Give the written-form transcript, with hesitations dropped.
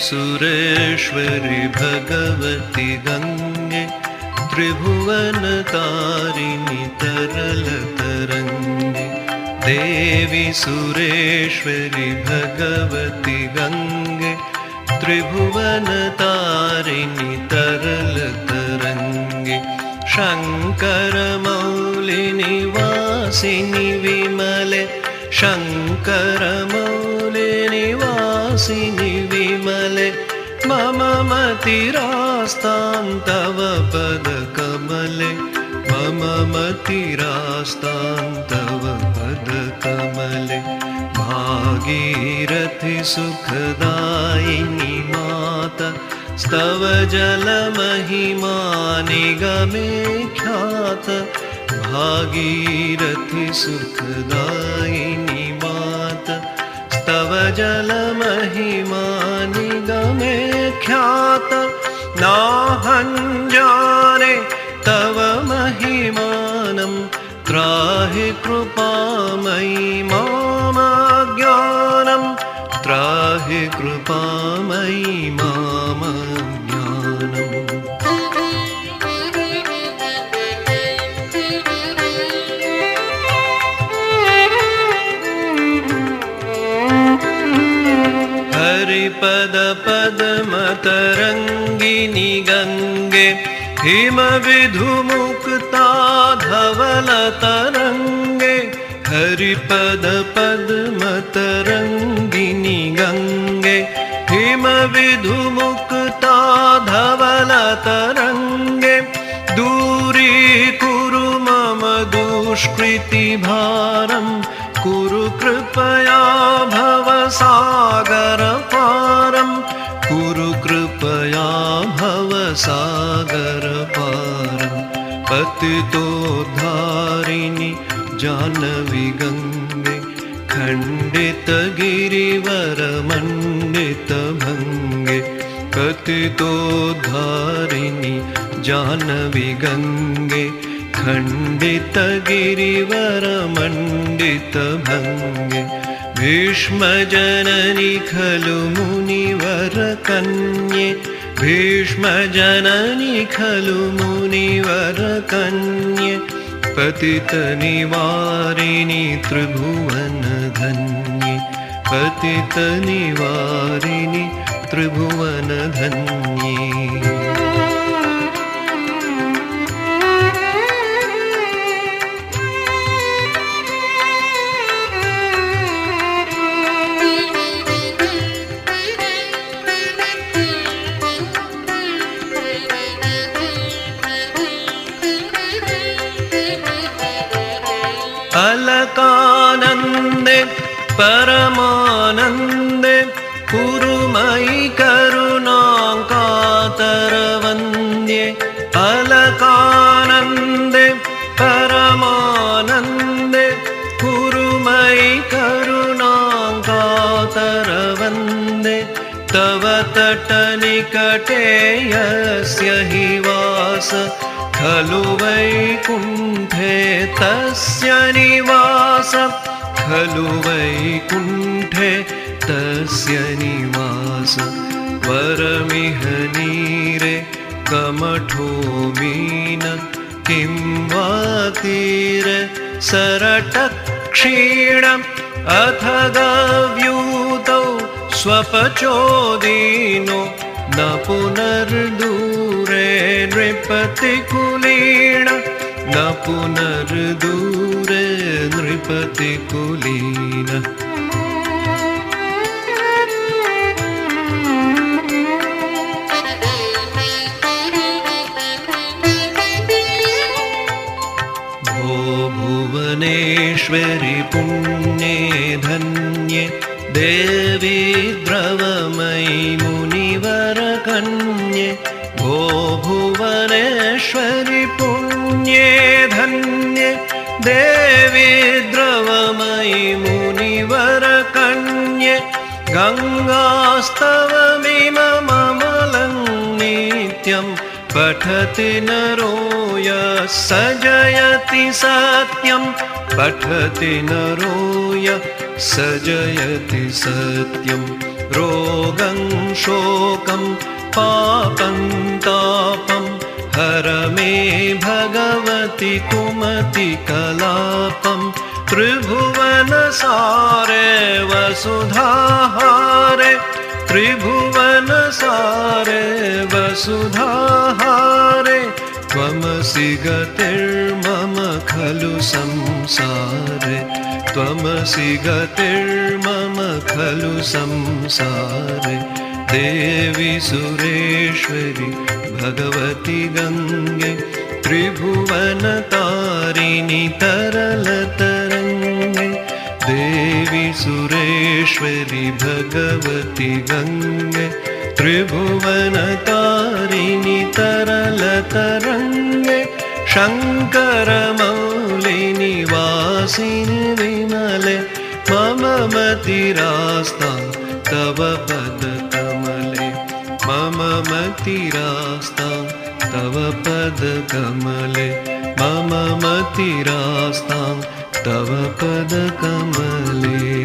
सुरेश्वरि भगवति गंगे त्रिभुवनतारिणि तरलतरङ्गे देवी सुरेश्वरि भगवति गंगे त्रिभुवनतारिणि तरलतरङ्गे शङ्करमौलिनिवासिनि विमले शङ्करमौलिनिवासिनि विमले मम मतिरास्तां तव पदकमले मम मतिरास्तां तव पदकमले भागीरथि सुखदायिनि माता स्तव जलमहिमा निगमे ख्यात भागीरथि सुखदायिनि माता स्तव जलमहिमा निगमे ख्यात नाहं जाने तव महिमानं त्राहि कृपामयि मम ज्ञानं त्राहि कृपामयि मम ज्ञानम् हरिपद पद्मतरङ्गिनि गङ्गे हिमविधुमुक्ता धवलतरङ्गे हरिपद पद्मतरङ्गिनि गङ्गे हिमविधुमुक्ता धवलतरङ्गे दूरीकुरु मम दुष्कृतिभारं कुरु कृपया भवसागरपारं कुरु कृपया भवसागरपारं पतितोद्धारिणि जानवी गङ्गे खण्डितगिरिवरमण्डितभङ्गे पतितोद्धारिणि जानवी गङ्गे खण्डितगिरिवरमण्डितभङ्गे भीष्मजननि खलु मुनिवरकन्ये भीष्मजननि खलु मुनिवरकन्ये पतितनिवारिणि त्रिभुवनधन्ये पतितनिवारिणि त्रिभुवनधन्ये अलकानन्दे परमानन्दे कुरु मयि करुणां कातरवन्द्ये अलकानन्दे परमानन्दे कुरु मयि करुणां कातरवन्दे तव तटनिकटे यस्य हि वास खलु वैकुण्ठे तस्य निवास खलु वैकुण्ठे तस्य निवास वरमिह नीरे कमठो मीन किं वा तीरे सरटक्षीणम् अथ गव्यूतौ स्वपचोदीनो न पुनर्दूरे नृपतिकुलीन न पुनर्दूरे नृपतिकुलीन भो भुवनेश्वरि पुण्ये धन्ये देवी द्रवमयि मुनिवरकन्ये भो भुवनेश्वरि पुण्ये धन्ये देवी द्रवमयि मुनिवरकन्ये गङ्गास्तवमिममलं नित्यं पठति नरो यः स जयति सत्यं पठति नरो यः स जयति सत्यं रोगं शोकं पापं तापं हर मे भगवति कुमति कलापं त्रिभुवनसारे वसुधाहारे त्रिभुवनसारे वसुधाहारे त्वमसि गतिर्मम खलु संसारे त्वमसि गतिर्मम खलु संसारे देवी सुरेश्वरि भगवति गङ्गे त्रिभुवनतारिणि तरलतरङ्गे देवी सुरेश्वरि भगवति गङ्गे त्रिभुवनतारिणि तरलतरङ्गे शङ्करमौलिनिवासिनि विमले मम मतिरास्तां तव पदकमले मम मतिरास्तां तव पदकमले मम मतिरास्तां तव पदकमले